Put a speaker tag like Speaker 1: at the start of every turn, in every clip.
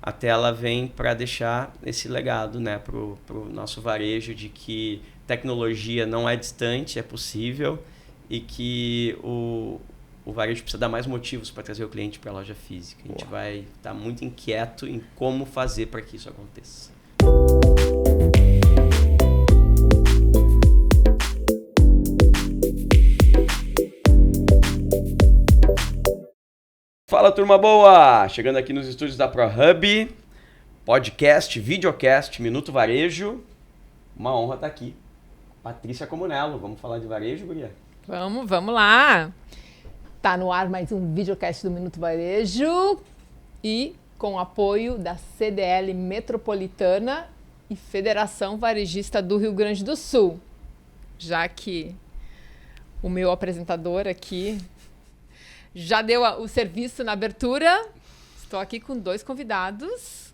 Speaker 1: a tela vem para deixar esse legado, né, pro nosso varejo de que tecnologia não é distante, é possível e que o varejo precisa dar mais motivos para trazer o cliente para a loja física. A gente vai estar muito inquieto em como fazer para que isso aconteça. Fala, turma boa! Chegando aqui nos estúdios da ProHub, podcast, videocast, Minuto Varejo. Uma honra estar aqui. Patrícia Comunello, vamos falar de varejo, guria?
Speaker 2: Vamos lá! Tá no ar mais um videocast do Minuto Varejo e com o apoio da CDL Metropolitana e Federação Varejista do Rio Grande do Sul. Já que o meu apresentador aqui já deu o serviço na abertura, estou aqui com 2 convidados.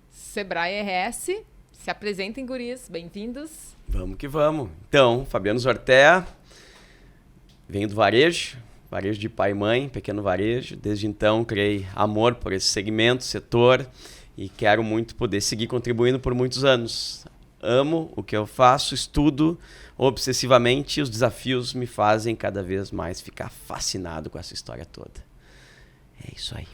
Speaker 2: Sebrae RS, se apresentem, guris, bem-vindos.
Speaker 1: Vamos que vamos. Então, Fabiano Zortea, venho do varejo de pai e mãe, pequeno varejo. Desde então, criei amor por esse segmento, setor, e quero muito poder seguir contribuindo por muitos anos. Amo o que eu faço, estudo obsessivamente e os desafios me fazem cada vez mais ficar fascinado com essa história toda. É isso aí.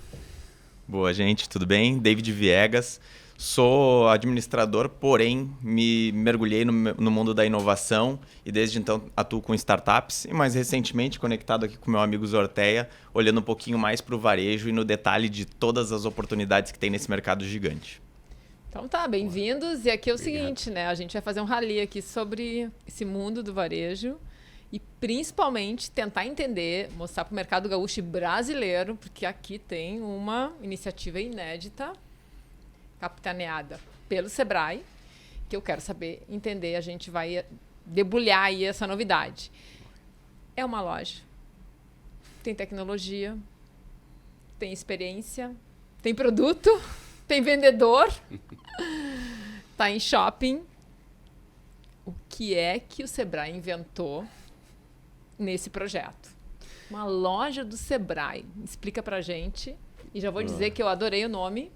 Speaker 3: Boa, gente, tudo bem? David Viegas. Sou administrador, porém me mergulhei no mundo da inovação e desde então atuo com startups e mais recentemente conectado aqui com meu amigo Zortea, olhando um pouquinho mais para o varejo e no detalhe de todas as oportunidades que tem nesse mercado gigante.
Speaker 2: Então tá, bem-vindos. E aqui é o seguinte, né? A gente vai fazer um rally aqui sobre esse mundo do varejo e principalmente tentar entender, mostrar para o mercado gaúcho e brasileiro, porque aqui tem uma iniciativa inédita capitaneada pelo Sebrae, que eu quero saber, entender, a gente vai debulhar aí essa novidade. É uma loja, tem tecnologia, tem experiência, tem produto, tem vendedor, tá em shopping. O que é que o Sebrae inventou nesse projeto? Uma loja do Sebrae. Explica pra gente. E já vou dizer que eu adorei o nome.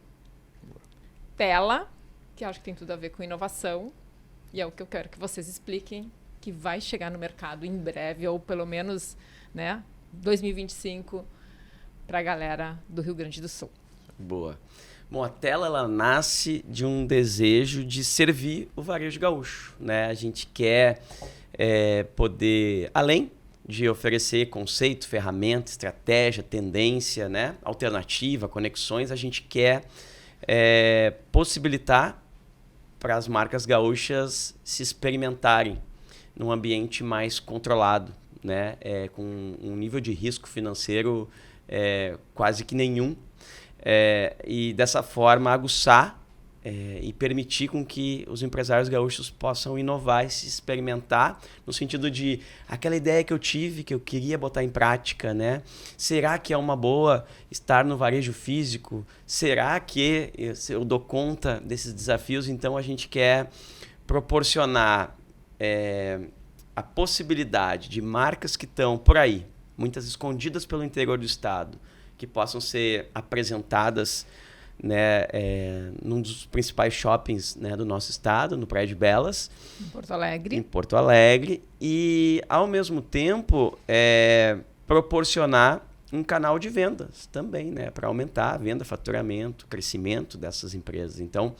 Speaker 2: Tela, que acho que tem tudo a ver com inovação, e é o que eu quero que vocês expliquem, que vai chegar no mercado em breve, ou pelo menos, né, 2025, para a galera do Rio Grande do Sul.
Speaker 1: Boa. Bom, a Tela ela nasce de um desejo de servir o varejo gaúcho, né? A gente quer poder, além de oferecer conceito, ferramenta, estratégia, tendência, né, alternativa, conexões, a gente quer possibilitar para as marcas gaúchas se experimentarem num ambiente mais controlado, né? Com um nível de risco financeiro quase que nenhum, e dessa forma aguçar e permitir com que os empresários gaúchos possam inovar e se experimentar no sentido de aquela ideia que eu tive, que eu queria botar em prática, né? Será que é uma boa estar no varejo físico? Será que eu dou conta desses desafios? Então a gente quer proporcionar a possibilidade de marcas que estão por aí, muitas escondidas pelo interior do estado, que possam ser apresentadas, né, num dos principais shoppings, né, do nosso estado, no Praia de Belas.
Speaker 2: Em
Speaker 1: Porto Alegre. E, ao mesmo tempo, proporcionar um canal de vendas também, né, para aumentar a venda, faturamento, crescimento dessas empresas. Então,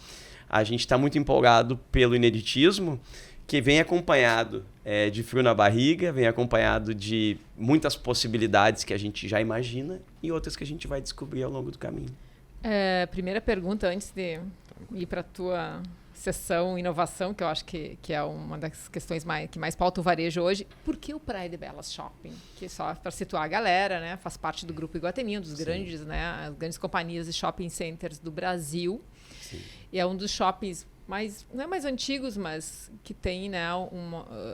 Speaker 1: a gente está muito empolgado pelo ineditismo, que vem acompanhado de frio na barriga, vem acompanhado de muitas possibilidades que a gente já imagina e outras que a gente vai descobrir ao longo do caminho.
Speaker 2: Primeira pergunta, antes de ir para a tua sessão inovação, que eu acho que é uma das questões que mais pauta o varejo hoje. Por que o Praia de Belas Shopping? Que só para situar a galera, né, faz parte do Grupo Iguatemi, um dos grandes, né, as grandes companhias de shopping centers do Brasil. Sim. E é um dos shoppings não é mais antigos, mas que tem, né,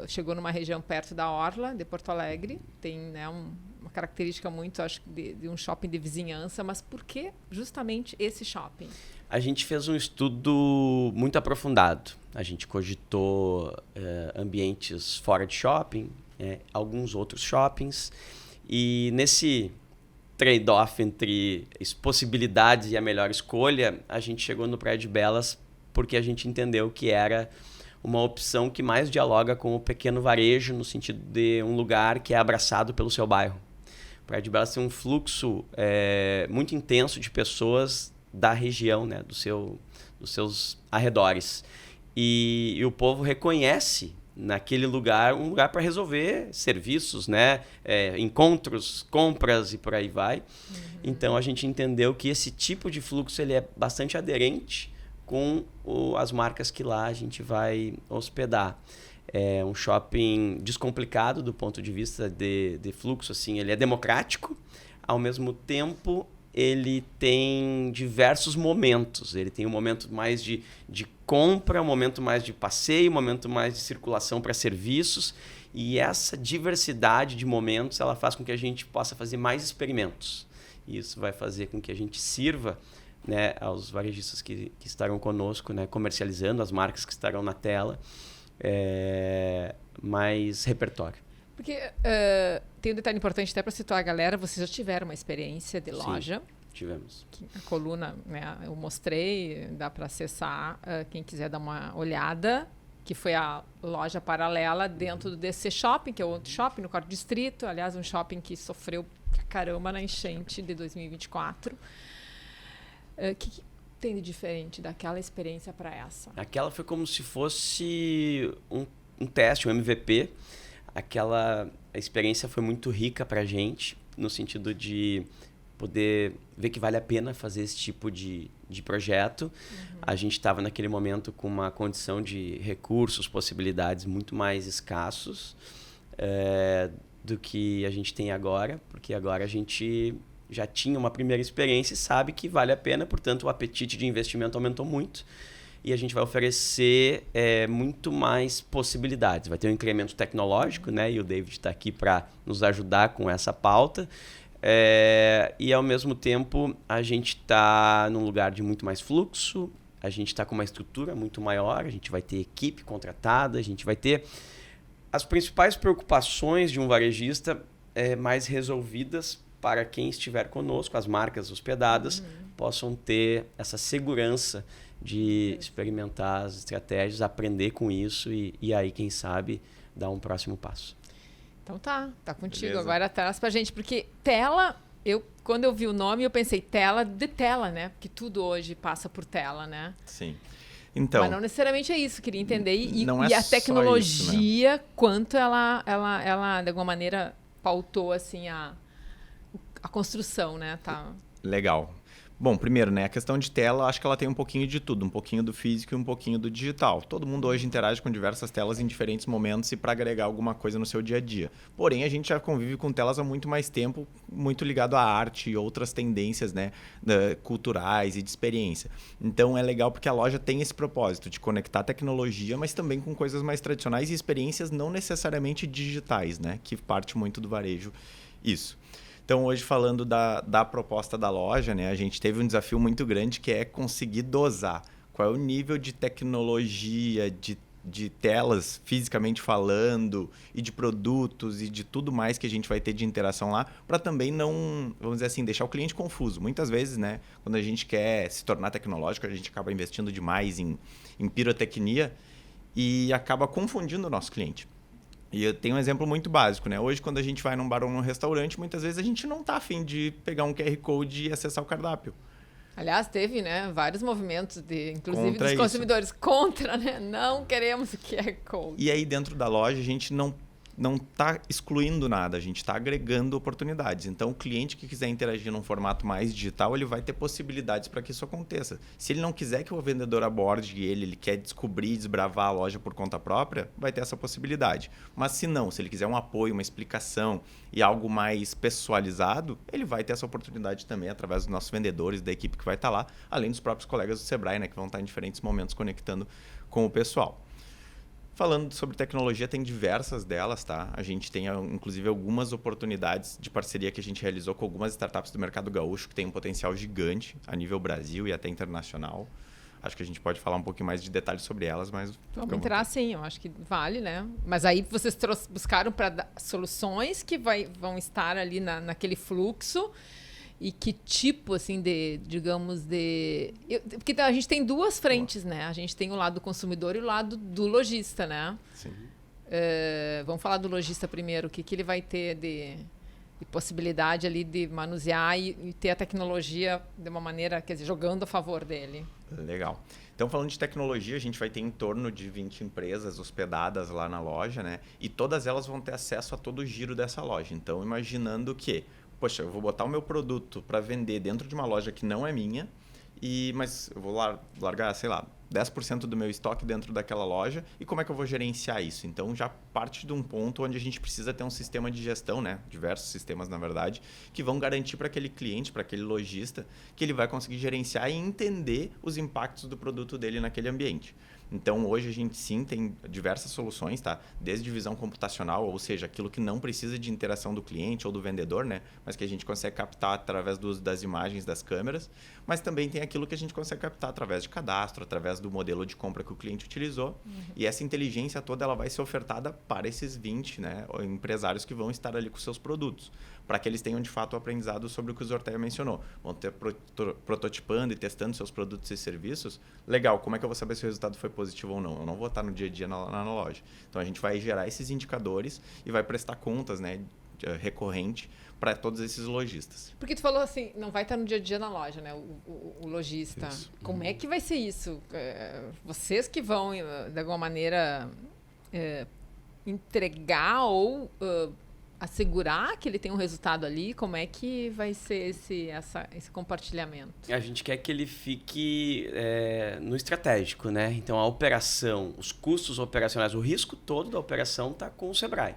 Speaker 2: chegou numa região perto da Orla, de Porto Alegre. Tem, né, uma característica muito, acho, de um shopping de vizinhança. Mas por que justamente esse shopping?
Speaker 1: A gente fez um estudo muito aprofundado. A gente cogitou ambientes fora de shopping, alguns outros shoppings. E nesse trade-off entre as possibilidades e a melhor escolha, a gente chegou no Praia de Belas porque a gente entendeu que era uma opção que mais dialoga com o pequeno varejo, no sentido de um lugar que é abraçado pelo seu bairro. O Praia de Belas tem um fluxo muito intenso de pessoas da região, né, dos seus arredores. E o povo reconhece naquele lugar um lugar para resolver serviços, né, encontros, compras e por aí vai. Então a gente entendeu que esse tipo de fluxo ele é bastante aderente com as marcas que lá a gente vai hospedar. É um shopping descomplicado do ponto de vista de fluxo, assim, ele é democrático, ao mesmo tempo ele tem diversos momentos. Ele tem um momento mais de compra, um momento mais de passeio, um momento mais de circulação para serviços. E essa diversidade de momentos ela faz com que a gente possa fazer mais experimentos. E isso vai fazer com que a gente sirva, né, aos varejistas que estarão conosco, né, comercializando as marcas que estarão na tela, mais repertório.
Speaker 2: Porque tem um detalhe importante até para situar a galera, vocês já tiveram uma experiência de loja.
Speaker 1: Sim, tivemos.
Speaker 2: A coluna, né, eu mostrei, dá para acessar, quem quiser dar uma olhada, que foi a loja paralela dentro do DC Shopping, que é outro shopping no Quarto Distrito, aliás, um shopping que sofreu pra caramba na enchente de 2024. O que tem de diferente daquela experiência para essa?
Speaker 1: Aquela foi como se fosse um teste, um MVP. A experiência foi muito rica para a gente, no sentido de poder ver que vale a pena fazer esse tipo de projeto. A gente estava naquele momento com uma condição de recursos, possibilidades muito mais escassos do que a gente tem agora, porque agora a gente já tinha uma primeira experiência e sabe que vale a pena, portanto o apetite de investimento aumentou muito. E a gente vai oferecer muito mais possibilidades. Vai ter um incremento tecnológico, né? E o David está aqui para nos ajudar com essa pauta. E, ao mesmo tempo, a gente está num lugar de muito mais fluxo, a gente está com uma estrutura muito maior, a gente vai ter equipe contratada, a gente vai ter as principais preocupações de um varejista mais resolvidas para quem estiver conosco, as marcas hospedadas, possam ter essa segurança de experimentar as estratégias, aprender com isso e aí, quem sabe, dar um próximo passo.
Speaker 2: Então tá contigo.
Speaker 3: Beleza.
Speaker 2: Agora traz pra gente, porque tela, quando eu vi o nome, eu pensei tela de tela, né? Porque tudo hoje passa por tela, né?
Speaker 3: Sim. Então,
Speaker 2: mas não necessariamente é isso, queria entender. E
Speaker 3: é
Speaker 2: a tecnologia,
Speaker 3: isso, né?
Speaker 2: quanto ela, de alguma maneira, pautou assim, a construção, né? Tá.
Speaker 3: Legal. Bom, primeiro, né, a questão de tela, acho que ela tem um pouquinho de tudo, um pouquinho do físico e um pouquinho do digital. Todo mundo hoje interage com diversas telas em diferentes momentos e para agregar alguma coisa no seu dia a dia. Porém, a gente já convive com telas há muito mais tempo, muito ligado à arte e outras tendências, né, culturais e de experiência. Então, é legal porque a loja tem esse propósito de conectar tecnologia, mas também com coisas mais tradicionais e experiências não necessariamente digitais, né, que parte muito do varejo. Isso. Então, hoje, falando da proposta da loja, né, a gente teve um desafio muito grande que é conseguir dosar qual é o nível de tecnologia, de telas, fisicamente falando, e de produtos e de tudo mais que a gente vai ter de interação lá, para também não, vamos dizer assim, deixar o cliente confuso. Muitas vezes, né, quando a gente quer se tornar tecnológico, a gente acaba investindo demais em pirotecnia e acaba confundindo o nosso cliente. E eu tenho um exemplo muito básico, né? Hoje, quando a gente vai num bar ou num restaurante, muitas vezes a gente não está afim de pegar um QR Code e acessar o cardápio.
Speaker 2: Aliás, teve, né, vários movimentos, inclusive
Speaker 3: Contra
Speaker 2: dos
Speaker 3: isso.
Speaker 2: consumidores, contra, né? Não queremos o QR Code.
Speaker 3: E aí, dentro da loja, a gente não está excluindo nada, a gente está agregando oportunidades. Então, o cliente que quiser interagir num formato mais digital, ele vai ter possibilidades para que isso aconteça. Se ele não quiser que o vendedor aborde ele quer descobrir, desbravar a loja por conta própria, vai ter essa possibilidade. Mas se não, se ele quiser um apoio, uma explicação e algo mais pessoalizado, ele vai ter essa oportunidade também através dos nossos vendedores, da equipe que vai estar lá, além dos próprios colegas do Sebrae, né, que vão estar em diferentes momentos conectando com o pessoal. Falando sobre tecnologia, tem diversas delas, tá? A gente tem, inclusive, algumas oportunidades de parceria que a gente realizou com algumas startups do mercado gaúcho que tem um potencial gigante a nível Brasil e até internacional. Acho que a gente pode falar um pouquinho mais de detalhes sobre elas, mas...
Speaker 2: Vamos entrar sim, eu acho que vale, né? Mas aí vocês buscaram para soluções que vão estar ali naquele fluxo E que tipo, assim, porque a gente tem duas frentes, né? A gente tem o lado do consumidor e o lado do lojista, né?
Speaker 3: Sim.
Speaker 2: Vamos falar do lojista primeiro. O que ele vai ter de possibilidade ali de manusear e ter a tecnologia de uma maneira, quer dizer, jogando a favor dele.
Speaker 3: Legal. Então, falando de tecnologia, a gente vai ter em torno de 20 empresas hospedadas lá na loja, né? E todas elas vão ter acesso a todo o giro dessa loja. Então, imaginando que, poxa, eu vou botar o meu produto para vender dentro de uma loja que não é minha, mas eu vou largar, sei lá, 10% do meu estoque dentro daquela loja, e como é que eu vou gerenciar isso? Então, já parte de um ponto onde a gente precisa ter um sistema de gestão, né? Diversos sistemas, na verdade, que vão garantir para aquele cliente, para aquele lojista, que ele vai conseguir gerenciar e entender os impactos do produto dele naquele ambiente. Então, hoje a gente sim tem diversas soluções, tá? Desde visão computacional, ou seja, aquilo que não precisa de interação do cliente ou do vendedor, né? Mas que a gente consegue captar através do uso das imagens das câmeras. Mas também tem aquilo que a gente consegue captar através de cadastro, através do modelo de compra que o cliente utilizou. E essa inteligência toda ela vai ser ofertada para esses 20, né, empresários que vão estar ali com seus produtos, para que eles tenham de fato o aprendizado sobre o que o Zortea mencionou. Vão ter prototipando e testando seus produtos e serviços. Legal, como é que eu vou saber se o resultado foi positivo ou não? Eu não vou estar no dia a dia na loja. Então a gente vai gerar esses indicadores e vai prestar contas, né, recorrente para todos esses lojistas.
Speaker 2: Porque tu falou assim, não vai estar no dia a dia na loja, né? O lojista. Isso. Como é que vai ser isso? Vocês que vão, de alguma maneira, entregar ou assegurar que ele tem um resultado ali? Como é que vai ser esse compartilhamento?
Speaker 1: A gente quer que ele fique no estratégico, né? Então, a operação, os custos operacionais, o risco todo da operação está com o Sebrae.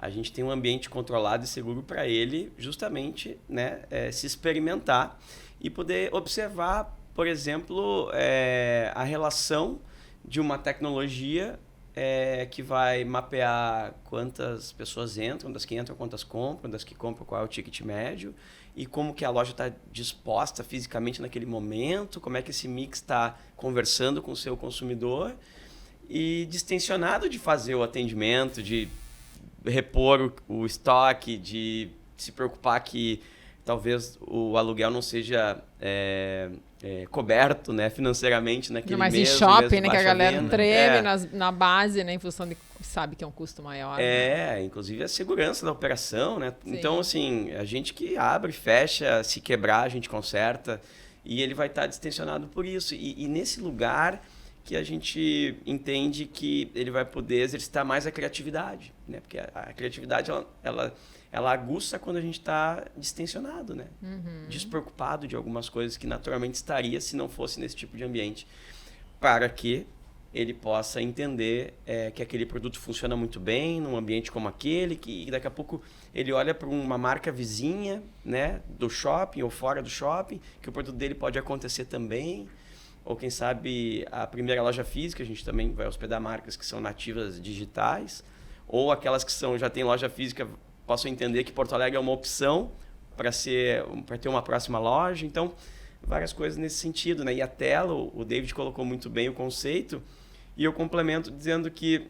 Speaker 1: A gente tem um ambiente controlado e seguro para ele justamente, né, se experimentar e poder observar, por exemplo, a relação de uma tecnologia que vai mapear quantas pessoas entram, das que entram, quantas compram, das que compram, qual é o ticket médio e como que a loja está disposta fisicamente naquele momento, como é que esse mix está conversando com o seu consumidor e distensionado de fazer o atendimento, de repor o estoque, de se preocupar que talvez o aluguel não seja coberto, né, financeiramente naquele mês.
Speaker 2: Mas em shopping, né, que a galera treme na base, né, em função de sabe que é um custo maior. Né?
Speaker 1: Inclusive a segurança da operação, né?
Speaker 2: Sim.
Speaker 1: Então, assim, a gente que abre, fecha, se quebrar, a gente conserta e ele vai estar distensionado por isso. E nesse lugar que a gente entende que ele vai poder exercitar mais a criatividade, né? Porque a criatividade, ela aguça quando a gente está distensionado, né? Despreocupado de algumas coisas que naturalmente estaria se não fosse nesse tipo de ambiente, para que ele possa entender que aquele produto funciona muito bem num ambiente como aquele, que daqui a pouco ele olha para uma marca vizinha, né, do shopping ou fora do shopping, que o produto dele pode acontecer também. Ou quem sabe a primeira loja física, a gente também vai hospedar marcas que são nativas digitais, ou aquelas que já têm loja física, possam entender que Porto Alegre é uma opção para ter uma próxima loja. Então, várias coisas nesse sentido, né? E a tela, o David colocou muito bem o conceito, e eu complemento dizendo que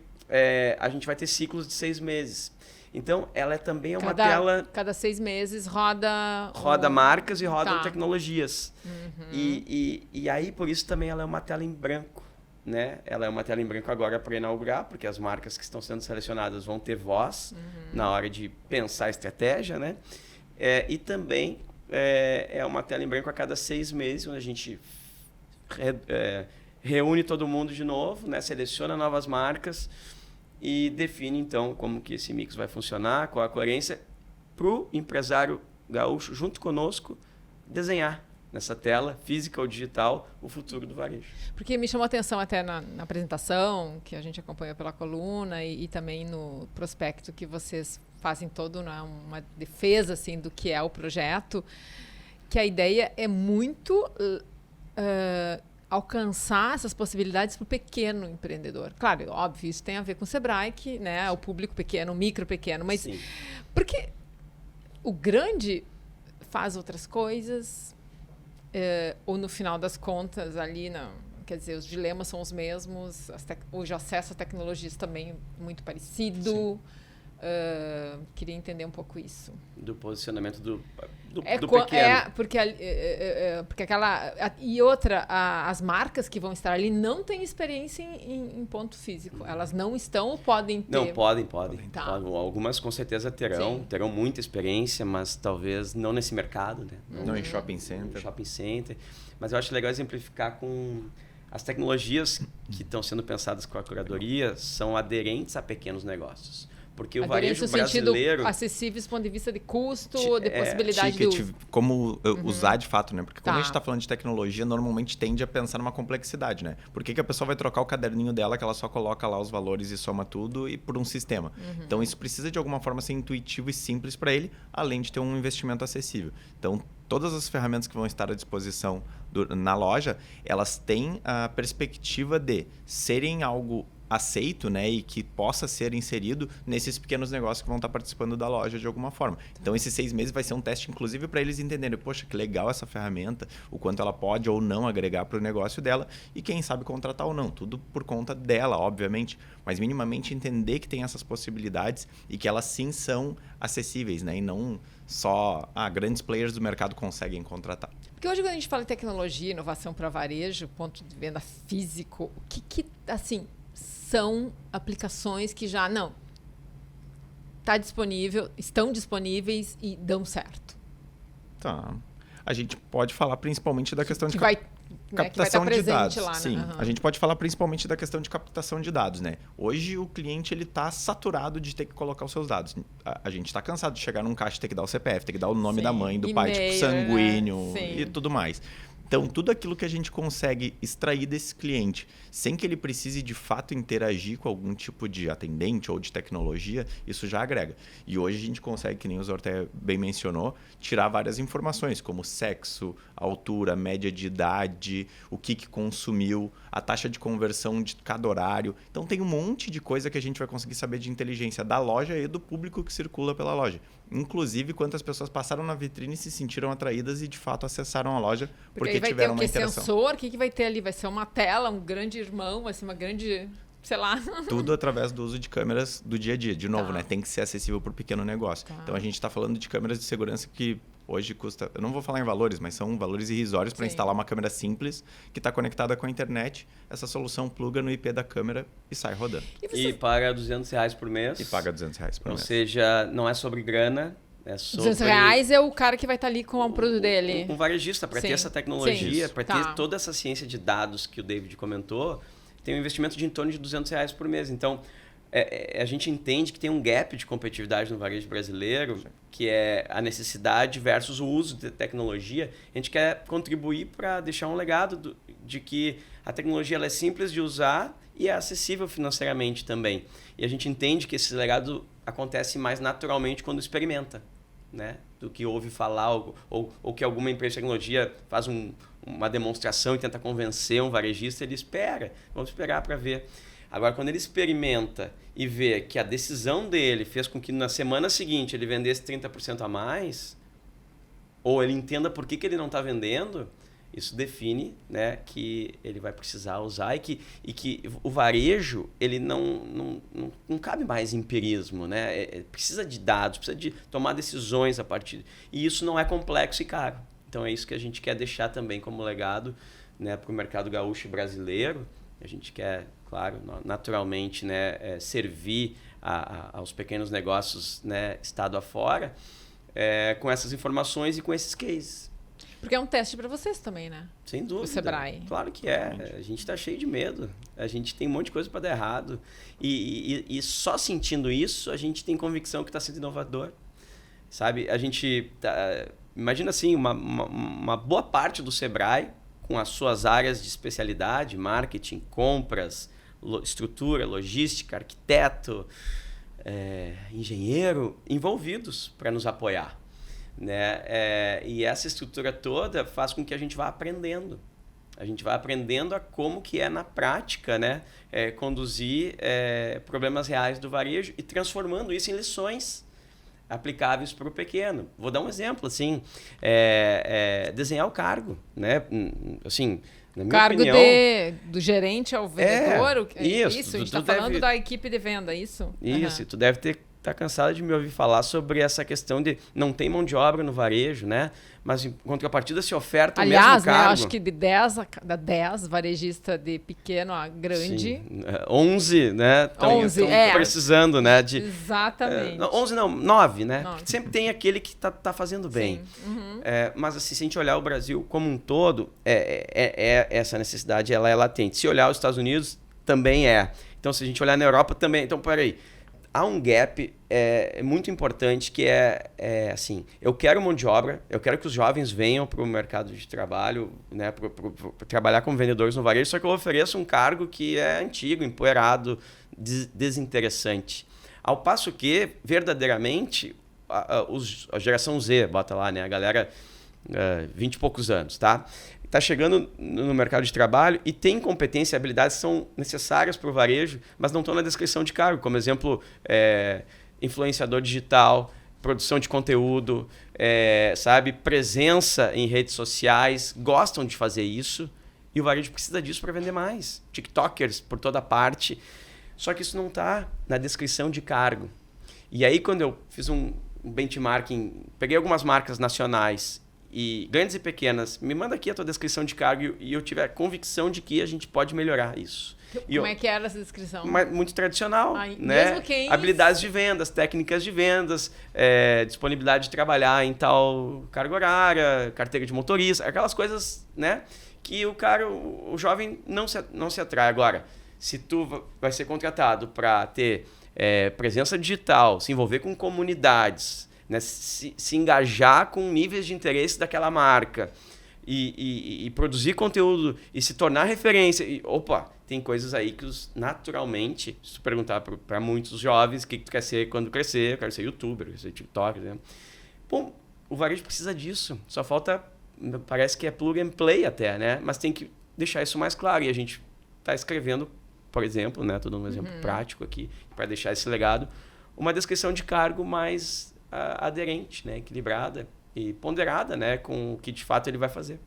Speaker 1: a gente vai ter ciclos de 6 meses. Então, ela também é uma tela...
Speaker 2: Cada 6 meses roda
Speaker 1: marcas e roda tecnologias. E aí, por isso, também ela é uma tela em branco. Né? Ela é uma tela em branco agora para inaugurar, porque as marcas que estão sendo selecionadas vão ter voz na hora de pensar a estratégia. Né? E também é uma tela em branco a cada 6 meses, onde a gente reúne todo mundo de novo, né? Seleciona novas marcas e define, então, como que esse mix vai funcionar, qual a coerência, para o empresário gaúcho, junto conosco, desenhar nessa tela, física ou digital, o futuro do varejo.
Speaker 2: Porque me chamou a atenção até na apresentação, que a gente acompanhou pela coluna, e também no prospecto que vocês fazem todo, né, uma defesa assim, do que é o projeto, que a ideia é muito... alcançar essas possibilidades para o pequeno empreendedor. Claro, óbvio, isso tem a ver com o Sebrae, que, né, o público pequeno, o micro pequeno, mas
Speaker 1: Sim.
Speaker 2: Porque o grande faz outras coisas, ou no final das contas ali, não, quer dizer, os dilemas são os mesmos, hoje o acesso à tecnologia também muito parecido. Queria entender um pouco isso.
Speaker 1: Do posicionamento do pequeno.
Speaker 2: Porque e outra, as marcas que vão estar ali não têm experiência em ponto físico. Elas não estão ou podem ter?
Speaker 1: Não, podem.
Speaker 2: Tá.
Speaker 1: Algumas com certeza terão muita experiência, mas talvez não nesse mercado, né?
Speaker 3: Não em shopping center.
Speaker 1: Shopping center. Mas eu acho legal exemplificar com as tecnologias que estão sendo pensadas com a curadoria são aderentes a pequenos negócios. Porque o varejo brasileiro...
Speaker 2: acessíveis do ponto de vista de custo, de possibilidade de uso.
Speaker 3: Como usar de fato, né? Porque quando a gente está falando de tecnologia, normalmente tende a pensar numa complexidade, né? Por que a pessoa vai trocar o caderninho dela, que ela só coloca lá os valores e soma tudo e por um sistema? Então, isso precisa de alguma forma ser intuitivo e simples para ele, além de ter um investimento acessível. Então, todas as ferramentas que vão estar à disposição na loja, elas têm a perspectiva de serem algo aceito, né, e que possa ser inserido nesses pequenos negócios que vão estar participando da loja de alguma forma. Então, esses 6 meses vai ser um teste, inclusive, para eles entenderem, poxa, que legal essa ferramenta, o quanto ela pode ou não agregar para o negócio dela e quem sabe contratar ou não. Tudo por conta dela, obviamente, mas minimamente entender que tem essas possibilidades e que elas sim são acessíveis, né, e não só grandes players do mercado conseguem contratar.
Speaker 2: Porque hoje, quando a gente fala em tecnologia, inovação para varejo, ponto de venda físico, o que assim... são aplicações que já estão disponíveis e dão certo.
Speaker 3: Tá. A gente pode falar principalmente da questão de
Speaker 2: captação
Speaker 3: de dados.
Speaker 2: Lá,
Speaker 3: Sim,
Speaker 2: né?
Speaker 3: a gente pode falar principalmente da questão de captação de dados, né? Hoje o cliente ele está saturado de ter que colocar os seus dados. A gente está cansado de chegar num caixa e ter que dar o CPF, ter que dar o nome da mãe, do pai, tipo sanguíneo, né? E tudo mais. Então, tudo aquilo que a gente consegue extrair desse cliente, sem que ele precise de fato interagir com algum tipo de atendente ou de tecnologia, isso já agrega. E hoje a gente consegue, que nem o Zorté bem mencionou, tirar várias informações, como sexo, altura, média de idade, o que consumiu, a taxa de conversão de cada horário. Então, tem um monte de coisa que a gente vai conseguir saber de inteligência da loja e do público que circula pela loja. Inclusive, quantas pessoas passaram na vitrine e se sentiram atraídas e, de fato, acessaram a loja porque tiveram uma interação.
Speaker 2: Sensor? O que vai ter ali? Vai ser uma tela, um grande irmão, vai ser uma grande... sei lá.
Speaker 3: Tudo através do uso de câmeras do dia a dia. De novo, né? Tem que ser acessível para o pequeno negócio. Então, a gente está falando de câmeras de segurança que hoje custa... Eu não vou falar em valores, mas são valores irrisórios para instalar uma câmera simples que está conectada com a internet. Essa solução pluga no IP da câmera e sai rodando.
Speaker 1: E paga R$200 por mês.
Speaker 3: E paga R$200 por mês.
Speaker 1: Ou seja, não é sobre grana...
Speaker 2: R$200 é o cara que vai estar ali com o produto dele.
Speaker 1: Um varejista, para ter essa tecnologia, para ter toda essa ciência de dados que o David comentou, tem um investimento de em torno de R$200 por mês. Então, a gente entende que tem um gap de competitividade no varejo brasileiro, que é a necessidade versus o uso de tecnologia. A gente quer contribuir para deixar um legado de que a tecnologia ela é simples de usar e é acessível financeiramente também. E a gente entende que esse legado acontece mais naturalmente quando experimenta, né? Do que ouve falar ou que alguma empresa de tecnologia faz uma demonstração e tenta convencer um varejista, ele espera. Vamos esperar para ver. Agora, quando ele experimenta e vê que a decisão dele fez com que na semana seguinte ele vendesse 30% a mais, ou ele entenda por que ele não está vendendo, isso define, né, que ele vai precisar usar e que o varejo ele não cabe mais empirismo, né? Precisa de dados, precisa de tomar decisões a partir... E isso não é complexo e caro. Então é isso que a gente quer deixar também como legado, né, para o mercado gaúcho e brasileiro. A gente quer, claro, naturalmente, né, servir aos pequenos negócios, né, estado afora, com essas informações e com esses cases.
Speaker 2: Porque é um teste para vocês também, né?
Speaker 1: Sem dúvida.
Speaker 2: O Sebrae.
Speaker 1: Claro que é. A gente está cheio de medo. A gente tem um monte de coisa para dar errado. E só sentindo isso, a gente tem convicção que está sendo inovador. Sabe? A gente... imagina assim, uma boa parte do Sebrae, com as suas áreas de especialidade, marketing, compras, estrutura, logística, arquiteto, engenheiro, envolvidos para nos apoiar. Né? E essa estrutura toda faz com que a gente vá aprendendo. A gente vai aprendendo a como que é na prática, né? Conduzir problemas reais do varejo e transformando isso em lições aplicáveis para o pequeno. Vou dar um exemplo, assim, desenhar o cargo, né? Assim, na minha opinião,
Speaker 2: do gerente ao vendedor?
Speaker 1: Isso.
Speaker 2: A gente está falando da equipe de venda, isso?
Speaker 1: Isso, tu deve ter tá cansada de me ouvir falar sobre essa questão de não tem mão de obra no varejo, né? Mas em contrapartida se oferta o mesmo
Speaker 2: Aliás, né,
Speaker 1: cargo.
Speaker 2: acho que de 10 varejista de pequeno a grande...
Speaker 1: Sim. 11, né? Estão
Speaker 2: 11,
Speaker 1: precisando, né?
Speaker 2: Exatamente.
Speaker 1: 11 não, 9, né?
Speaker 2: 9.
Speaker 1: Porque sempre tem aquele que tá fazendo bem.
Speaker 2: Uhum.
Speaker 1: Mas assim, se a gente olhar o Brasil como um todo, essa necessidade ela é latente. Se olhar os Estados Unidos, também é. Então, se a gente olhar na Europa, também. Então, peraí. Há um gap muito importante que assim, eu quero mão de obra, eu quero que os jovens venham para o mercado de trabalho, né, para trabalhar como vendedores no varejo, só que eu ofereço um cargo que é antigo, empoeirado, desinteressante. Ao passo que, verdadeiramente, a geração Z, bota lá, né, a galera 20 e poucos anos, tá? Está chegando no mercado de trabalho e tem competência e habilidades que são necessárias para o varejo, mas não estão na descrição de cargo. Como exemplo, influenciador digital, produção de conteúdo, presença em redes sociais, gostam de fazer isso e o varejo precisa disso para vender mais. TikTokers por toda parte. Só que isso não está na descrição de cargo. E aí, quando eu fiz um benchmarking, peguei algumas marcas nacionais e grandes e pequenas, me manda aqui a tua descrição de cargo e eu tive a convicção de que a gente pode melhorar isso.
Speaker 2: Como é que era essa descrição?
Speaker 1: Muito tradicional, né?
Speaker 2: Mesmo quem...
Speaker 1: Habilidades de vendas, técnicas de vendas, disponibilidade de trabalhar em tal carga horária, carteira de motorista, aquelas coisas, né? Que o jovem não se atrai. Agora, se tu vai ser contratado para ter presença digital, se envolver com comunidades, né, se engajar com níveis de interesse daquela marca e produzir conteúdo e se tornar referência. Tem coisas aí que naturalmente, se tu perguntar para muitos jovens o que tu quer ser quando crescer, eu quero ser youtuber, eu quero ser TikTok. Né? Bom, o varejo precisa disso. Só falta, parece que é plug and play até, né? Mas tem que deixar isso mais claro. E a gente está escrevendo, por exemplo, né? Estou dando um exemplo prático aqui, para deixar esse legado, uma descrição de cargo mais aderente, né, equilibrada e ponderada, né, com o que de fato ele vai fazer.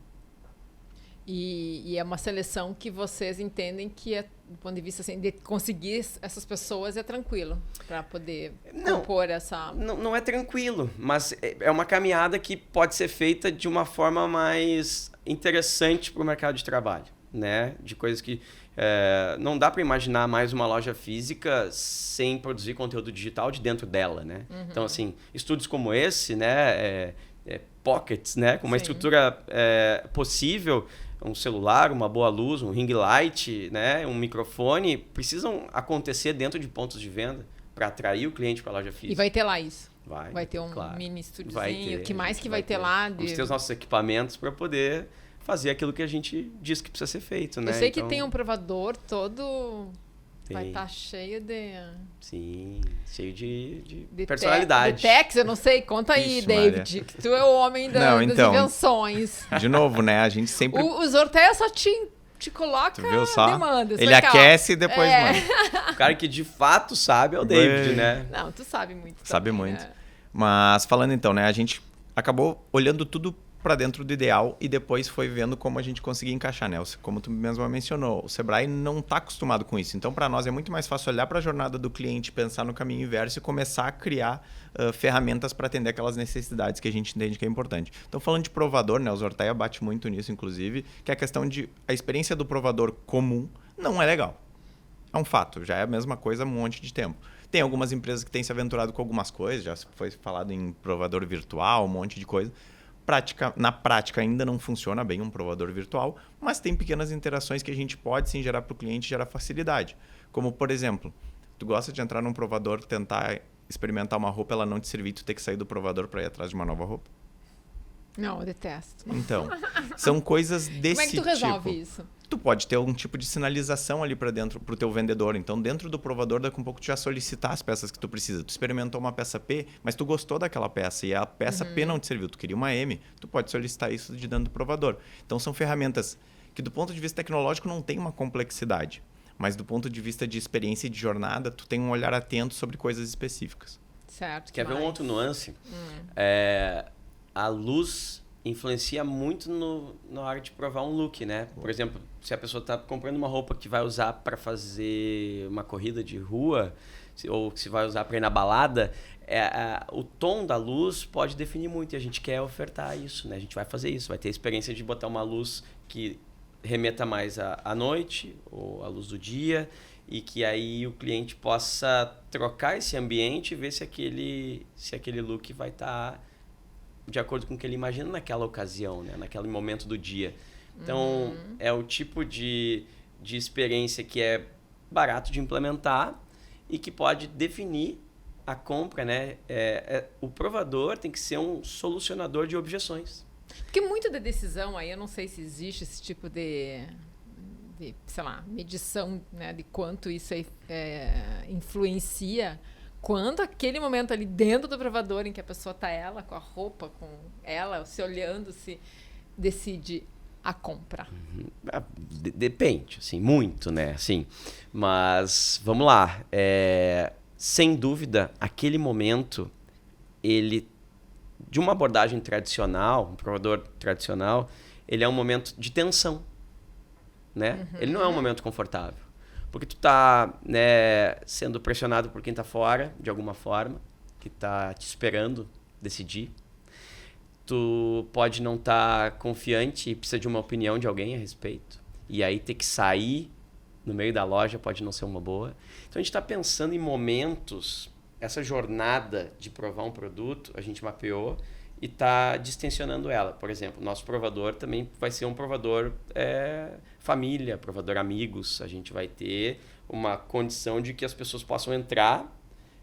Speaker 2: E é uma seleção que vocês entendem que, do ponto de vista assim, de conseguir essas pessoas, é tranquilo para poder compor essa...
Speaker 1: Não é tranquilo, mas é uma caminhada que pode ser feita de uma forma mais interessante para o mercado de trabalho, né, de coisas que não dá para imaginar mais uma loja física sem produzir conteúdo digital de dentro dela, né? Uhum. Então, assim, estúdios como esse, né, pockets, né, com uma estrutura possível, um celular, uma boa luz, um ring light, né, um microfone, precisam acontecer dentro de pontos de venda para atrair o cliente para a loja física.
Speaker 2: E vai ter lá isso?
Speaker 1: Vai
Speaker 2: ter um mini estúdiozinho? O que mais que vai ter
Speaker 1: lá? Vamos ter os nossos equipamentos para poder fazer aquilo que a gente diz que precisa ser feito, né?
Speaker 2: Eu sei que tem um provador todo... Vai estar cheio de...
Speaker 1: Sim, cheio de personalidade.
Speaker 2: De techs, eu não sei. Conta aí, David, que tu é o homem das invenções.
Speaker 3: De novo, né? A gente sempre...
Speaker 2: O Zorteia só te coloca demandas.
Speaker 3: Ele aquece e depois manda.
Speaker 1: O cara que de fato sabe é o David, né?
Speaker 2: Não, tu sabe muito.
Speaker 3: Sabe também, muito. Mas falando então, né? A gente acabou olhando tudo para dentro do ideal e depois foi vendo como a gente conseguia encaixar, né? Como tu mesmo mencionou, o Sebrae não está acostumado com isso. Então, para nós é muito mais fácil olhar para a jornada do cliente, pensar no caminho inverso e começar a criar ferramentas para atender aquelas necessidades que a gente entende que é importante. Então, falando de provador, né? O Zorteia bate muito nisso, inclusive, que é a questão de a experiência do provador comum não é legal. É um fato, já é a mesma coisa há um monte de tempo. Tem algumas empresas que têm se aventurado com algumas coisas, já foi falado em provador virtual, um monte de coisa. Na prática ainda não funciona bem um provador virtual, mas tem pequenas interações que a gente pode sim gerar para o cliente e gerar facilidade. Como, por exemplo, tu gosta de entrar num provador, tentar experimentar uma roupa, ela não te servir, tu ter que sair do provador para ir atrás de uma nova roupa?
Speaker 2: Não, eu detesto.
Speaker 3: Então, são coisas desse tipo.
Speaker 2: Como é que tu resolve isso?
Speaker 3: Tu pode ter algum tipo de sinalização ali para dentro, para o teu vendedor. Então, dentro do provador, daqui a um pouco tu já solicitar as peças que tu precisa. Tu experimentou uma peça P, mas tu gostou daquela peça e a peça P não te serviu, tu queria uma M, tu pode solicitar isso de dentro do provador. Então, são ferramentas que, do ponto de vista tecnológico, não tem uma complexidade. Mas, do ponto de vista de experiência e de jornada, tu tem um olhar atento sobre coisas específicas.
Speaker 2: Certo.
Speaker 1: Quer ver um outro nuance? A luz influencia muito na hora de provar um look, né? Por exemplo, se a pessoa está comprando uma roupa que vai usar para fazer uma corrida de rua, ou se vai usar para ir na balada, o tom da luz pode definir muito e a gente quer ofertar isso, né? A gente vai fazer isso, vai ter a experiência de botar uma luz que remeta mais à noite ou à luz do dia e que aí o cliente possa trocar esse ambiente e ver se aquele look vai estar de acordo com o que ele imagina naquela ocasião, né? Naquele momento do dia. Então, é o tipo de experiência que é barato de implementar e que pode definir a compra, né? O provador tem que ser um solucionador de objeções.
Speaker 2: Porque muito da decisão aí, eu não sei se existe esse tipo de sei lá, medição, né, de quanto isso aí influencia, quando aquele momento ali dentro do provador em que a pessoa tá com a roupa, com ela, se olhando, se decide a compra.
Speaker 1: Depende, assim, muito, né? Assim, mas vamos lá. Sem dúvida, aquele momento, ele, de uma abordagem tradicional, um provador tradicional, ele é um momento de tensão, né? Ele não é um momento confortável. Porque tu tá, né, sendo pressionado por quem tá fora, de alguma forma, que tá te esperando decidir. Tu pode não estar confiante e precisa de uma opinião de alguém a respeito. E aí ter que sair no meio da loja pode não ser uma boa. Então a gente está pensando em momentos, essa jornada de provar um produto, a gente mapeou e está distensionando ela. Por exemplo, nosso provador também vai ser um provador família, provador amigos. A gente vai ter uma condição de que as pessoas possam entrar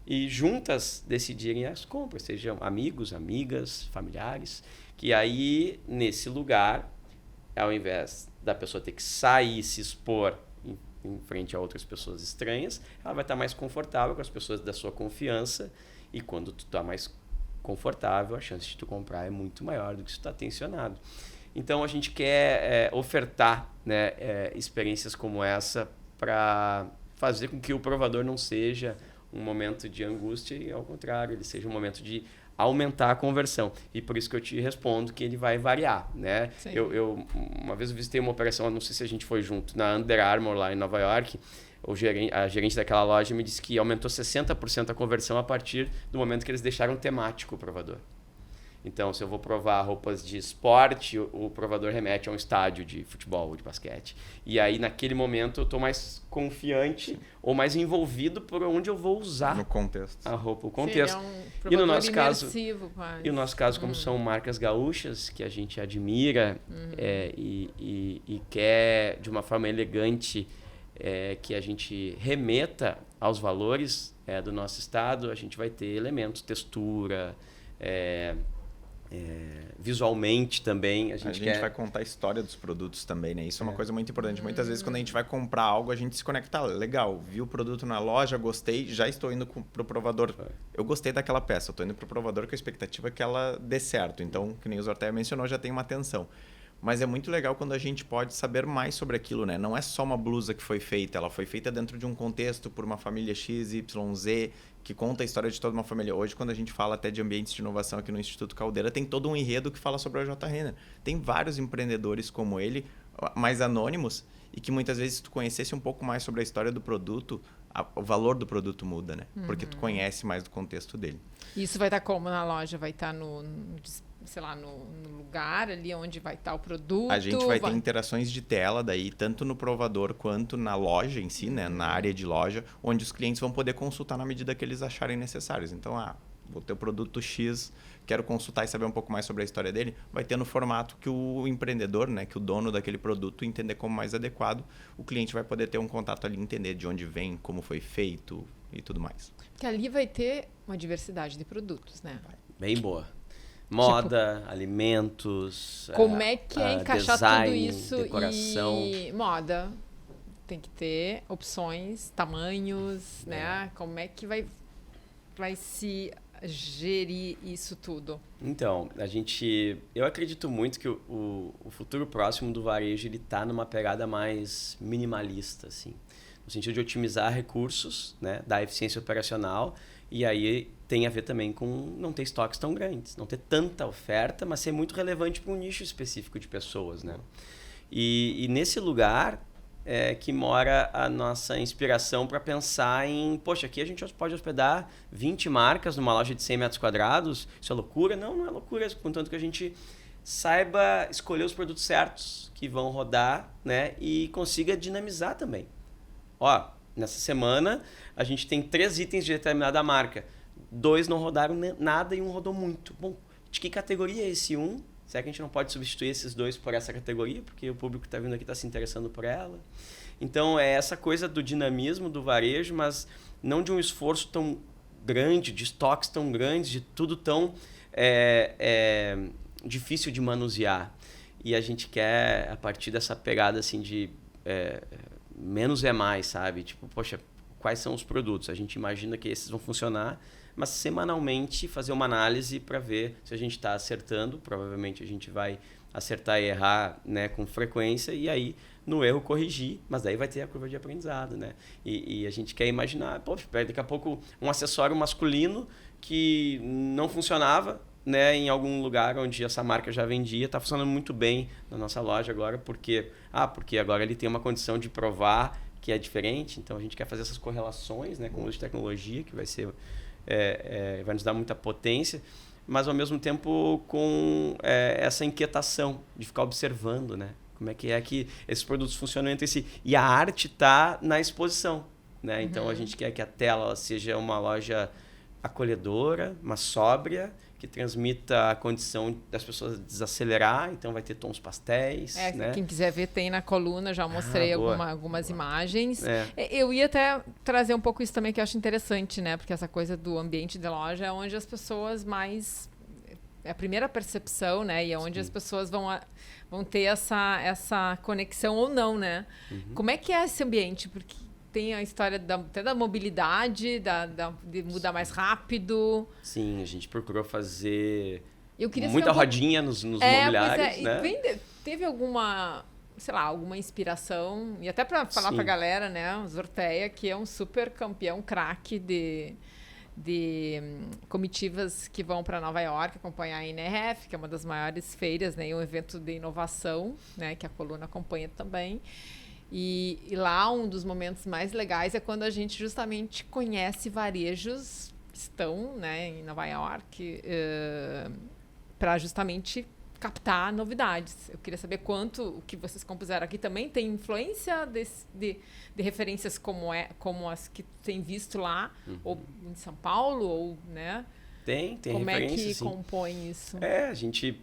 Speaker 1: e juntas decidirem as compras, sejam amigos, amigas, familiares, que aí, nesse lugar, ao invés da pessoa ter que sair e se expor em frente a outras pessoas estranhas, ela vai estar mais confortável com as pessoas da sua confiança e quando tu está mais confortável, a chance de tu comprar é muito maior do que se tu está tensionado. Então, a gente quer ofertar, né, experiências como essa para fazer com que o provador não seja um momento de angústia e, ao contrário, ele seja um momento de aumentar a conversão. E por isso que eu te respondo que ele vai variar, né? Eu uma vez eu visitei uma operação, não sei se a gente foi junto, na Under Armour, lá em Nova York. A gerente daquela loja me disse que aumentou 60% a conversão a partir do momento que eles deixaram temático o provador. Então, se eu vou provar roupas de esporte, o provador remete a um estádio de futebol ou de basquete. E aí, naquele momento, eu estou mais confiante ou mais envolvido por onde eu vou usar
Speaker 3: no contexto.
Speaker 1: A roupa, o contexto.
Speaker 2: Sim, é um
Speaker 1: E no nosso caso, como são marcas gaúchas que a gente admira e quer, de uma forma elegante, que a gente remeta aos valores do nosso estado, a gente vai ter elementos, textura, visualmente também. A gente
Speaker 3: vai contar a história dos produtos também, né? Isso é uma coisa muito importante. Muitas vezes, quando a gente vai comprar algo, a gente se conecta. Legal, vi o produto na loja, gostei, já estou indo pro provador. Eu gostei daquela peça, eu estou indo pro provador com a expectativa que ela dê certo. Então, que nem o Zortea mencionou, já tem uma atenção. Mas é muito legal quando a gente pode saber mais sobre aquilo, né? Não é só uma blusa que foi feita, ela foi feita dentro de um contexto por uma família X, Y, Z, que conta a história de toda uma família. Hoje, quando a gente fala até de ambientes de inovação aqui no Instituto Caldeira, tem todo um enredo que fala sobre a J. Renner. Tem vários empreendedores como ele, mais anônimos, e que muitas vezes, se tu conhecesse um pouco mais sobre a história do produto, o valor do produto muda, né? Porque tu conhece mais do contexto dele.
Speaker 2: Isso vai estar como na loja? Vai estar no lugar ali onde vai estar o produto?
Speaker 3: A gente vai ter interações de tela daí, tanto no provador quanto na loja em si, né? Na área de loja, onde os clientes vão poder consultar na medida que eles acharem necessários. Então, vou ter o produto X, quero consultar e saber um pouco mais sobre a história dele, vai ter no formato que o empreendedor, né, que o dono daquele produto entender como mais adequado, o cliente vai poder ter um contato ali, entender de onde vem, como foi feito e tudo mais.
Speaker 2: Porque ali vai ter uma diversidade de produtos, né?
Speaker 1: Bem boa. Moda, alimentos,
Speaker 2: como é que é encaixar
Speaker 1: design,
Speaker 2: tudo isso
Speaker 1: decoração.
Speaker 2: E moda? Tem que ter opções, tamanhos, né? Como é que vai se gerir isso tudo?
Speaker 1: Então, eu acredito muito que o futuro próximo do varejo ele está numa pegada mais minimalista, assim, no sentido de otimizar recursos, né, da eficiência operacional, e aí tem a ver também com não ter estoques tão grandes, não ter tanta oferta, mas ser muito relevante para um nicho específico de pessoas, né? E nesse lugar, que mora a nossa inspiração para pensar em, poxa, aqui a gente pode hospedar 20 marcas numa loja de 100 metros quadrados. Isso é loucura? Não, não é loucura, contanto que a gente saiba escolher os produtos certos que vão rodar, né, e consiga dinamizar também. Ó, nessa semana a gente tem 3 itens de determinada marca. 2 não rodaram nada e um rodou muito. Bom, de que categoria é esse um? Será que a gente não pode substituir esses 2 por essa categoria? Porque o público que está vindo aqui está se interessando por ela. Então, é essa coisa do dinamismo do varejo, mas não de um esforço tão grande, de estoques tão grandes, de tudo tão difícil de manusear. E a gente quer, a partir dessa pegada assim de menos é mais, sabe? Tipo, poxa, quais são os produtos? A gente imagina que esses vão funcionar, mas semanalmente fazer uma análise para ver se a gente está acertando. Provavelmente a gente vai acertar e errar, né, com frequência, e aí no erro corrigir, mas daí vai ter a curva de aprendizado, né? E a gente quer imaginar, poxa, daqui a pouco um acessório masculino que não funcionava, né, em algum lugar onde essa marca já vendia, está funcionando muito bem na nossa loja agora, porque agora ele tem uma condição de provar que é diferente. Então a gente quer fazer essas correlações, né, com o uso de tecnologia, que vai ser vai nos dar muita potência, mas ao mesmo tempo com essa inquietação de ficar observando, né, como é que esses produtos funcionam entre si. E a arte está na exposição, né? Então a gente quer que a tela seja uma loja acolhedora, mas sóbria, que transmita a condição das pessoas desacelerar. Então vai ter tons pastéis, né?
Speaker 2: Quem quiser ver, tem na coluna, já mostrei algumas imagens. Eu ia até trazer um pouco isso também, que eu acho interessante, né? Porque essa coisa do ambiente de loja é onde as pessoas mais... É a primeira percepção, né? E é onde as pessoas vão ter essa conexão ou não, né? Como é que é esse ambiente? Porque tem a história até da mobilidade, de mudar mais rápido.
Speaker 1: Sim, a gente procurou fazer muita rodinha nos mobiliários, né?
Speaker 2: Teve alguma, sei lá, alguma inspiração, e até para falar para a galera, né? O Zorteia, que é um super campeão, craque de comitivas que vão para Nova York acompanhar a NRF, que é uma das maiores feiras, né? E um evento de inovação, né? Que a coluna acompanha também. E lá um dos momentos mais legais é quando a gente justamente conhece varejos que estão, né, em Nova York para justamente captar novidades. Eu queria saber o que vocês compuseram aqui também tem influência de referências como as que tem visto lá, ou em São Paulo, ou, né?
Speaker 1: Tem
Speaker 2: como
Speaker 1: referência,
Speaker 2: é que
Speaker 1: sim.
Speaker 2: compõe isso?
Speaker 1: A gente...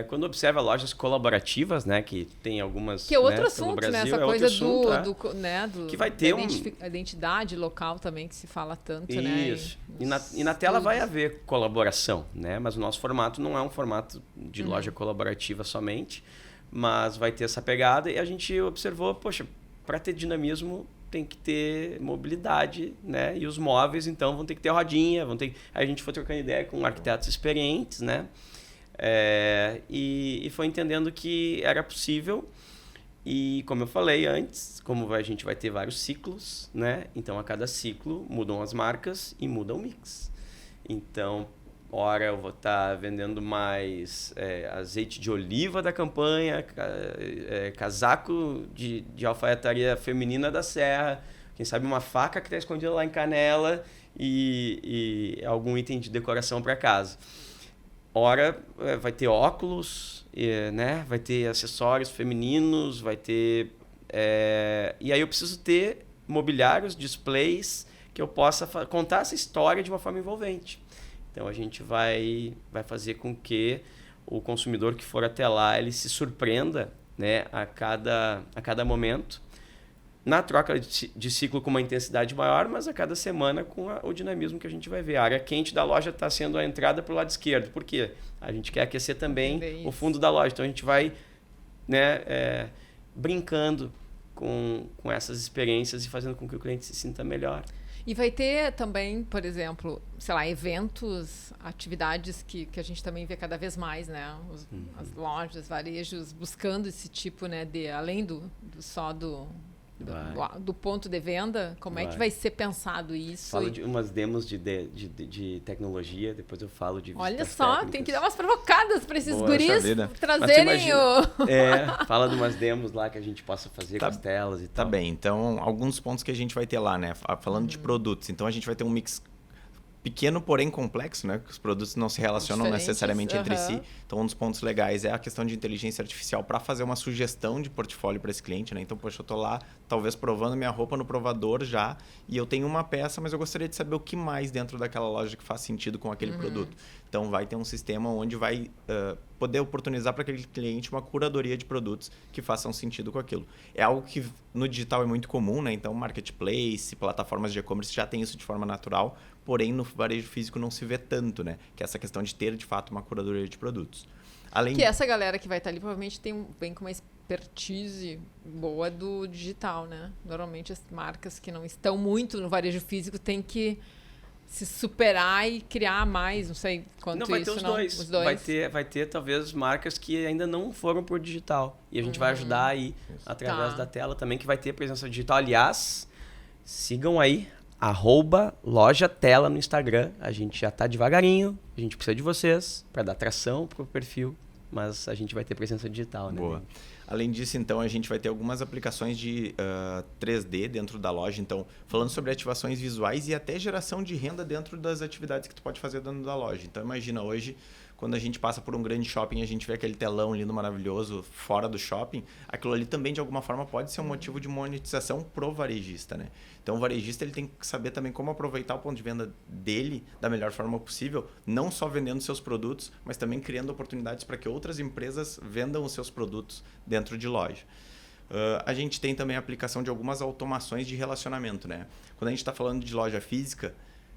Speaker 1: quando observa lojas colaborativas, né, que tem algumas...
Speaker 2: Que é outro,
Speaker 1: né,
Speaker 2: assunto,
Speaker 1: Brasil,
Speaker 2: né? Essa coisa
Speaker 1: assunto,
Speaker 2: né,
Speaker 1: que vai ter
Speaker 2: a identidade local também, que se fala tanto,
Speaker 1: isso,
Speaker 2: né?
Speaker 1: E na tela vai haver colaboração, né? Mas o nosso formato não é um formato de loja colaborativa somente, mas vai ter essa pegada, e a gente observou, poxa, para ter dinamismo tem que ter mobilidade, né? E os móveis, então, vão ter que ter rodinha, Aí a gente foi trocando ideia com arquitetos experientes, né? E foi entendendo que era possível. E como eu falei antes, como a gente vai ter vários ciclos, né? Então a cada ciclo mudam as marcas e muda o mix. Então, ora eu vou estar vendendo mais azeite de oliva da campanha, casaco de alfaiataria feminina da Serra, quem sabe uma faca que está escondida lá em Canela e algum item de decoração para casa. Ora, vai ter óculos, né? Vai ter acessórios femininos, vai ter... E aí eu preciso ter mobiliários, displays, que eu possa contar essa história de uma forma envolvente. Então a gente vai fazer com que o consumidor que for até lá, ele se surpreenda, né, a cada momento, na troca de ciclo com uma intensidade maior, mas a cada semana com o dinamismo que a gente vai ver. A área quente da loja está sendo a entrada para o lado esquerdo. Por quê? A gente quer aquecer também o fundo da loja. Então a gente vai, né, brincando com essas experiências e fazendo com que o cliente se sinta melhor.
Speaker 2: E vai ter também, por exemplo, sei lá, eventos, atividades que a gente também vê cada vez mais, né? As lojas, varejos buscando esse tipo, né, além do do ponto de venda? Como é que vai ser pensado isso?
Speaker 1: Falo de umas demos de tecnologia, depois eu falo de visitas
Speaker 2: Olha só,
Speaker 1: técnicas.
Speaker 2: tem que dar umas provocadas para esses guris
Speaker 1: Mas
Speaker 2: trazerem
Speaker 1: fala de umas demos lá que a gente possa fazer com as telas e tal.
Speaker 3: Tá bem, então alguns pontos que a gente vai ter lá, né? Falando de produtos, então a gente vai ter um mix pequeno, porém complexo, né? Os produtos não se relacionam necessariamente entre si. Então, um dos pontos legais é a questão de inteligência artificial para fazer uma sugestão de portfólio para esse cliente, né? Então, poxa, eu tô lá, talvez provando minha roupa no provador já, e eu tenho uma peça, mas eu gostaria de saber o que mais dentro daquela loja que faz sentido com aquele produto. Então, vai ter um sistema onde vai poder oportunizar para aquele cliente uma curadoria de produtos que façam sentido com aquilo. É algo que no digital é muito comum, né? Então, marketplace, plataformas de e-commerce já tem isso de forma natural, porém no varejo físico não se vê tanto, né? Que é essa questão de ter, de fato, uma curadoria de produtos.
Speaker 2: Essa galera que vai estar ali provavelmente vem com uma expertise boa do digital, né? Normalmente as marcas que não estão muito no varejo físico têm que se superar e criar mais, não sei quanto
Speaker 1: não, vai
Speaker 2: isso,
Speaker 1: ter os
Speaker 2: não.
Speaker 1: dois.
Speaker 2: Os dois.
Speaker 1: Vai ter talvez marcas que ainda não foram por digital. E a gente vai ajudar aí através da tela também, que vai ter presença digital. Aliás, sigam aí, @lojatela no Instagram. A gente já tá devagarinho, a gente precisa de vocês para dar tração pro perfil, mas a gente vai ter presença digital, né?
Speaker 3: Boa. Além disso, então, a gente vai ter algumas aplicações de 3D dentro da loja. Então, falando sobre ativações visuais e até geração de renda dentro das atividades que tu pode fazer dentro da loja. Então, imagina hoje, quando a gente passa por um grande shopping, a gente vê aquele telão lindo, maravilhoso, fora do shopping. Aquilo ali também, de alguma forma, pode ser um motivo de monetização pro varejista, né? Então, o varejista ele tem que saber também como aproveitar o ponto de venda dele da melhor forma possível, não só vendendo seus produtos, mas também criando oportunidades para que outras empresas vendam os seus produtos dentro de loja. A gente tem também a aplicação de algumas automações de relacionamento, né? Quando a gente está falando de loja física,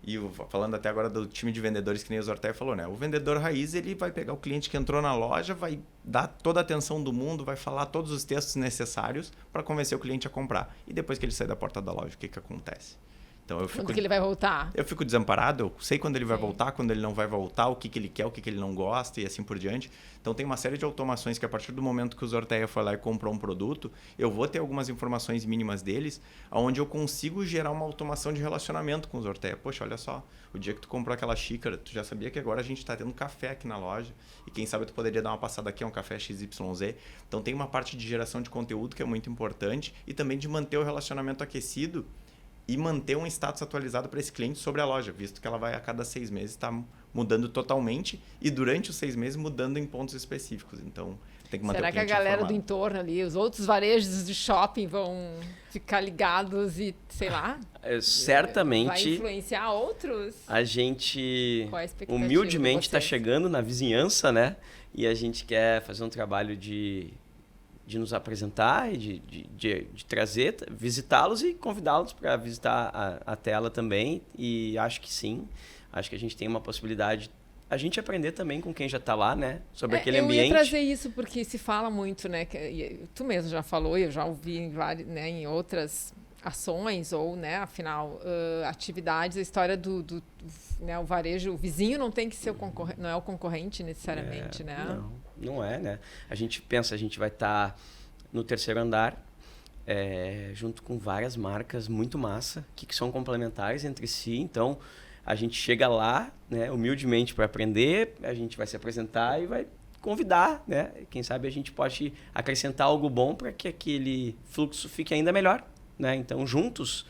Speaker 3: e falando até agora do time de vendedores que nem o Zortea falou, né? O vendedor raiz, ele vai pegar o cliente que entrou na loja, vai dar toda a atenção do mundo, vai falar todos os textos necessários para convencer o cliente a comprar. E depois que ele sai da porta da loja, o que acontece? Então,
Speaker 2: quando que ele vai voltar?
Speaker 3: Eu fico desamparado, eu sei quando ele vai voltar, quando ele não vai voltar, o que ele quer, o que ele não gosta e assim por diante. Então, tem uma série de automações que a partir do momento que o Zortea foi lá e comprou um produto, eu vou ter algumas informações mínimas deles, onde eu consigo gerar uma automação de relacionamento com o Zortea. Poxa, olha só, o dia que tu comprou aquela xícara, tu já sabia que agora a gente está tendo café aqui na loja e quem sabe tu poderia dar uma passada aqui, é um café XYZ. Então, tem uma parte de geração de conteúdo que é muito importante e também de manter o relacionamento aquecido e manter um status atualizado para esse cliente sobre a loja, visto que ela vai a cada 6 meses estar mudando totalmente e durante os 6 meses mudando em pontos específicos. Então, tem que manter o cliente informado.
Speaker 2: Será que a galera do entorno ali, os outros varejos de shopping vão ficar ligados e, sei lá...
Speaker 1: Certamente...
Speaker 2: Vai influenciar outros?
Speaker 1: A gente
Speaker 2: Qual a expectativa
Speaker 1: humildemente
Speaker 2: de
Speaker 1: está
Speaker 2: vocês?
Speaker 1: chegando na vizinhança, né? E a gente quer fazer um trabalho de nos apresentar e de trazer, visitá-los e convidá-los para visitar a tela também. E acho que sim, acho que a gente tem uma possibilidade, a gente aprender também com quem já está lá, né? Sobre aquele ambiente.
Speaker 2: Eu ia trazer isso porque se fala muito, né? Tu mesmo já falou, eu já ouvi em outras ações ou, né, afinal, atividades, a história do né, o varejo, o vizinho não tem que ser não é o concorrente necessariamente, né?
Speaker 1: Não é, né? A gente pensa, a gente vai estar no 3º andar, junto com várias marcas muito massa, que são complementares entre si. Então, a gente chega lá, né, humildemente para aprender, a gente vai se apresentar e vai convidar, né? Quem sabe a gente pode acrescentar algo bom para que aquele fluxo fique ainda melhor, né? Então, juntos,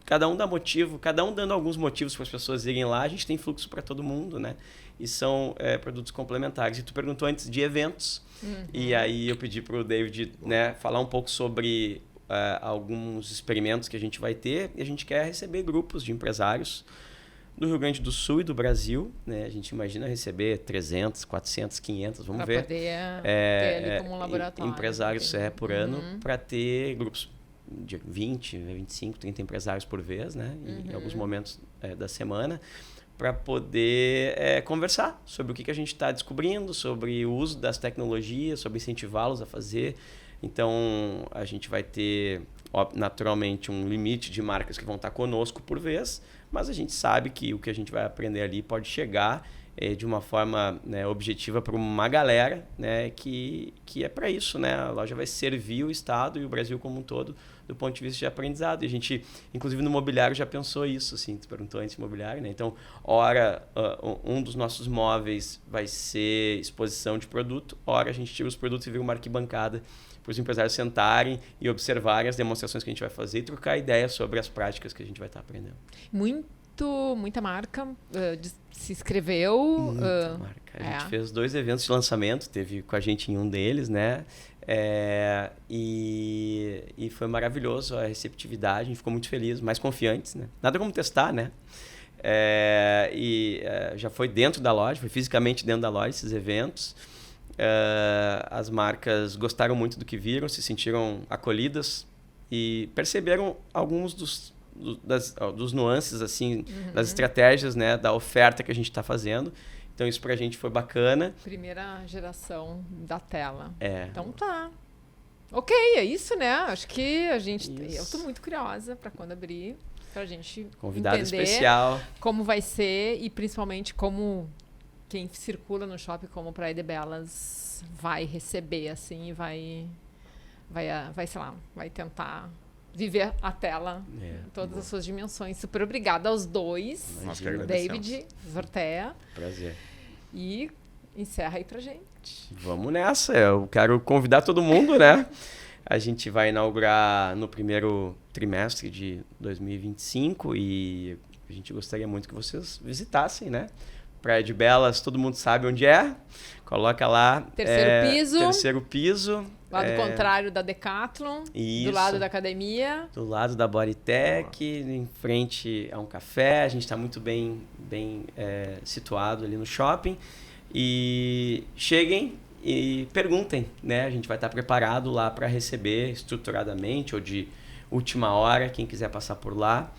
Speaker 1: cada um dá motivo, cada um dando alguns motivos para as pessoas irem lá, a gente tem fluxo para todo mundo, né? E são produtos complementares. E tu perguntou antes de eventos, e aí eu pedi para o David, né, falar um pouco sobre alguns experimentos que a gente vai ter, e a gente quer receber grupos de empresários do Rio Grande do Sul e do Brasil, né? A gente imagina receber 300, 400, 500, vamos ver.
Speaker 2: Para poder ter ali como um laboratório.
Speaker 1: Empresários por ano, para ter grupos de 20, 25, 30 empresários por vez, né? Em alguns momentos da semana, para poder conversar sobre o que a gente está descobrindo, sobre o uso das tecnologias, sobre incentivá-los a fazer. Então, a gente vai ter, naturalmente, um limite de marcas que vão estar conosco por vez, mas a gente sabe que o que a gente vai aprender ali pode chegar de uma forma, né, objetiva para uma galera, né, que é para isso, né? A loja vai servir o Estado e o Brasil como um todo do ponto de vista de aprendizado. E a gente, inclusive no mobiliário, já pensou isso, assim, tu perguntou antes imobiliário, né? Então, ora, um dos nossos móveis vai ser exposição de produto, ora a gente tira os produtos e vira uma arquibancada para os empresários sentarem e observarem as demonstrações que a gente vai fazer e trocar ideias sobre as práticas que a gente vai estar aprendendo.
Speaker 2: Muita marca se inscreveu.
Speaker 1: Muita marca. A gente fez 2 eventos de lançamento, teve com a gente em um deles, né? E foi maravilhoso a receptividade, a gente ficou muito feliz, mais confiantes, né? Nada como testar, né? Já foi dentro da loja, foi fisicamente dentro da loja esses eventos. As marcas gostaram muito do que viram, se sentiram acolhidas e perceberam alguns dos nuances, assim, das estratégias, né, da oferta que a gente está fazendo. Então, isso pra gente foi bacana.
Speaker 2: Primeira geração da tela.
Speaker 1: Então
Speaker 2: tá. Ok, é isso, né? Acho que a gente... Eu tô muito curiosa para quando abrir, pra gente
Speaker 1: convidado
Speaker 2: entender
Speaker 1: especial.
Speaker 2: Como vai ser e principalmente como quem circula no shopping como Praia de Belas vai receber, assim, e vai, sei lá, vai tentar viver a tela em todas as suas dimensões. Super obrigada aos dois, David, Zortea.
Speaker 1: Prazer.
Speaker 2: E encerra aí pra gente.
Speaker 1: Vamos nessa. Eu quero convidar todo mundo, né? A gente vai inaugurar no primeiro trimestre de 2025 e a gente gostaria muito que vocês visitassem, né? Praia de Belas, todo mundo sabe onde é. Coloca lá. Terceiro piso.
Speaker 2: Lado contrário da Decathlon.
Speaker 1: Isso.
Speaker 2: Do lado da academia.
Speaker 1: Do lado da Bodytech, em frente a um café. A gente está muito bem situado ali no shopping. E cheguem e perguntem, né? A gente vai estar preparado lá para receber estruturadamente ou de última hora, quem quiser passar por lá.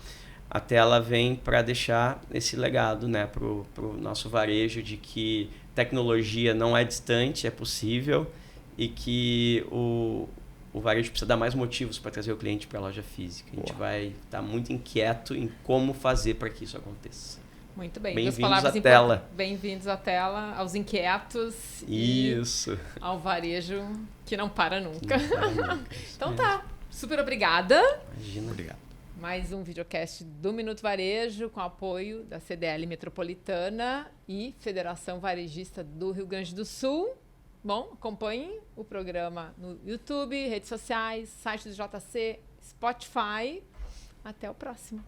Speaker 1: A tela vem para deixar esse legado, né, pro nosso varejo de que tecnologia não é distante, é possível e que o varejo precisa dar mais motivos para trazer o cliente para a loja física. A gente vai estar muito inquieto em como fazer para que isso aconteça.
Speaker 2: Muito bem.
Speaker 1: Bem-vindos à tela.
Speaker 2: Bem-vindos à tela, aos inquietos.
Speaker 1: Isso.
Speaker 2: E ao varejo que não para nunca.
Speaker 1: Não para nunca.
Speaker 2: Então tá. Super obrigada.
Speaker 1: Imagina. Obrigado.
Speaker 2: Mais um videocast do Minuto Varejo com apoio da CDL Metropolitana e Federação Varejista do Rio Grande do Sul. Bom, acompanhem o programa no YouTube, redes sociais, site do JC, Spotify. Até o próximo.